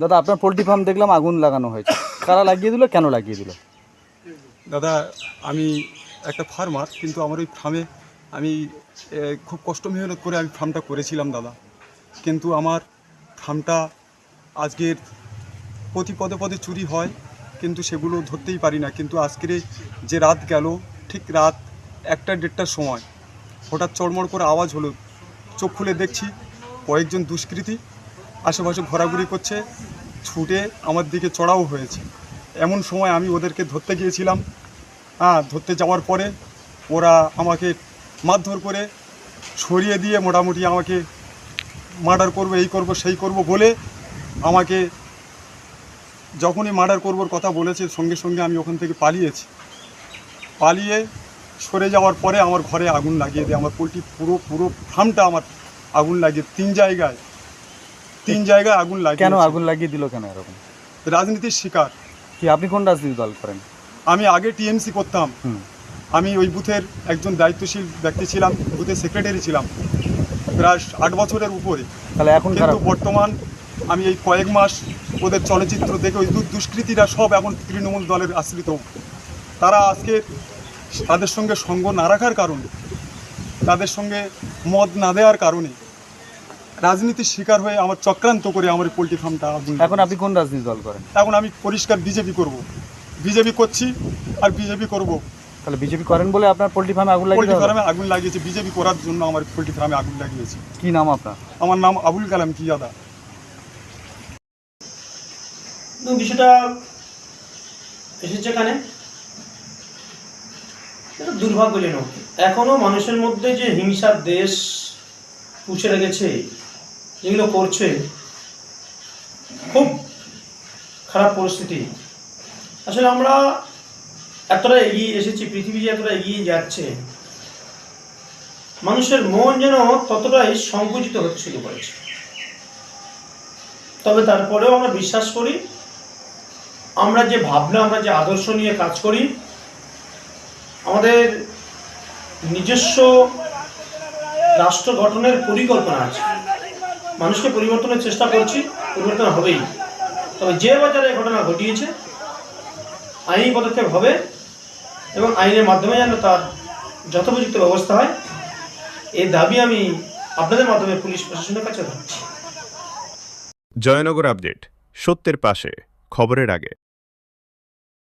দাদা আপনার poultry farm দেখলাম আগুন লাগানো হয়েছে, কারা লাগিয়ে দিল, কেন লাগিয়ে দিল? দাদা আমি একটা ফার্মার, কিন্তু আমার ওই ফার্মে আমি খুব কষ্ট মেহনত করে আমি ফার্মটা করেছিলাম দাদা। কিন্তু আমার ফার্মটা আজকের প্রতি পদে পদে চুরি হয়, কিন্তু সেগুলো ধরতেই পারি না। কিন্তু আজকের যে রাত গেল, ঠিক রাত 1টা-1:30টার সময় হঠাৎ চড়মড় করে আওয়াজ হলো। চোখ খুলে দেখছি কয়েকজন দুষ্কৃতী আশেপাশে ঘোরাঘুরি করছে, ছুটে আমার দিকে চড়াও হয়েছে। এমন সময় আমি ওদেরকে ধরতে গিয়েছিলাম। ধরতে যাওয়ার পরে ওরা আমাকে মারধর করে সরিয়ে দিয়ে মোটামুটি আমাকে মার্ডার করবো, এই করব সেই করব বলে আমাকে যখনই মার্ডার করবার কথা বলেছে সঙ্গে সঙ্গে আমি ওখান থেকে পালিয়ে সরে যাওয়ার পরে আমার ঘরে আগুন লাগিয়ে দেয়। আমার পোলট্রি পুরো ফার্মটা আমার আগুন লাগিয়ে তিন জায়গায় আগুন লাগিয়ে। কেন আগুন লাগিয়ে দিল, কেন এরকম? রাজনীতির শিকার। কি আপনি কোন রাজনীতি দল করেন? আমি আগে টিএমসি করতাম। আমি ওই বুথের একজন দায়িত্বশীল ব্যক্তি ছিলাম, বুথের সেক্রেটারি ছিলাম প্রায় 8 বছরের উপরে। তাহলে এখন কিন্তু বর্তমান আমি এই কয়েক মাস ওদের চলচ্চিত্র দেখে ওই দুষ্কৃতীরা সব এখন তৃণমূল দলের আশ্রিত। তারা আজকে তাদের সঙ্গে সঙ্গ না রাখার কারণে, তাদের সঙ্গে মদ না দেওয়ার কারণে রাজনীতির শিকার হয়ে আমার চক্রান্ত করে আমার পোলট্রি ফার্মটা আগুন। এখন আপনি কোন রাজনীতি দল করেন? এখন আমি পরিষ্কার বিজেপি করব, বিজেপি করছি আর বিজেপি করব। তাহলে বিজেপি করেন বলে আপনার পোলট্রি ফার্মে আগুন লাগিয়ে পোলট্রি ফার্মে আগুন লাগিয়েছে, বিজেপি করার জন্য আমার পোলট্রি ফার্মে আগুন লাগিয়েছে। কি নাম আপনার? আমার নাম আবুল কালাম কিয়াদা। বিষয়টা এসেছে এখানে এটা দুর্ভাগ্যজনক। এখনো মানুষের মধ্যে যে হিংসার দেশ পুষে রেখেছে, যেগুলো করছে, খুব খারাপ পরিস্থিতি। আসলে আমরা এতটা এগিয়ে এসেছি, পৃথিবী যে এতটা এগিয়ে যাচ্ছে, মানুষের মন যেন ততটাই সংকুচিত হতে শুরু করেছে। তবে তারপরেও আমরা বিশ্বাস করি, আমরা যে ভাবনা, আমরা যে আদর্শ নিয়ে কাজ করি, আমাদের নিজস্ব রাষ্ট্র গঠনের পরিকল্পনা আছে। মানুষকে পরিবর্তনের চেষ্টা করছি, পরিবর্তন হবেই। তবে যে বাজারে ঘটনা ঘটিয়েছে, আইনি পদক্ষেপ হবে এবং আইনের মাধ্যমে যেন তার যথোপযুক্ত ব্যবস্থা হয়, এই দাবি আমি আপনাদের মাধ্যমে পুলিশ প্রশাসনের কাছে রাখছি। জয়নগর আপডেট, সত্যের পাশে, খবরের আগে।